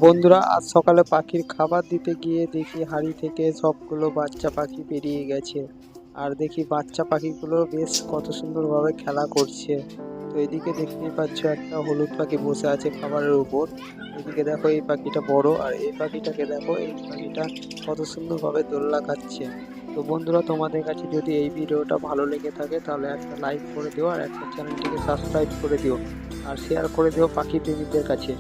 বন্ধুরা, আজ সকালে পাখির খাবার দিতে গিয়ে দেখি হাঁড়ি থেকে সবগুলো বাচ্চা পাখি বেরিয়ে গেছে। আর দেখি বাচ্চা পাখিগুলো বেশ কত সুন্দরভাবে খেলা করছে। তো এদিকে দেখতেই পাচ্ছ একটা হলুদ পাখি বসে আছে খাবারের উপর। এদিকে দেখো এই পাখিটা বড়, আর এই পাখিটাকে দেখো, এই পাখিটা কত সুন্দরভাবে দোলনা খাচ্ছে। তো বন্ধুরা, তোমাদের কাছে যদি এই ভিডিওটা ভালো লেগে থাকে তাহলে একটা লাইক করে দিও, আর একটা চ্যানেলটিকে সাবস্ক্রাইব করে দিও, আর শেয়ার করে দিও পাখি প্রেমীদের কাছে।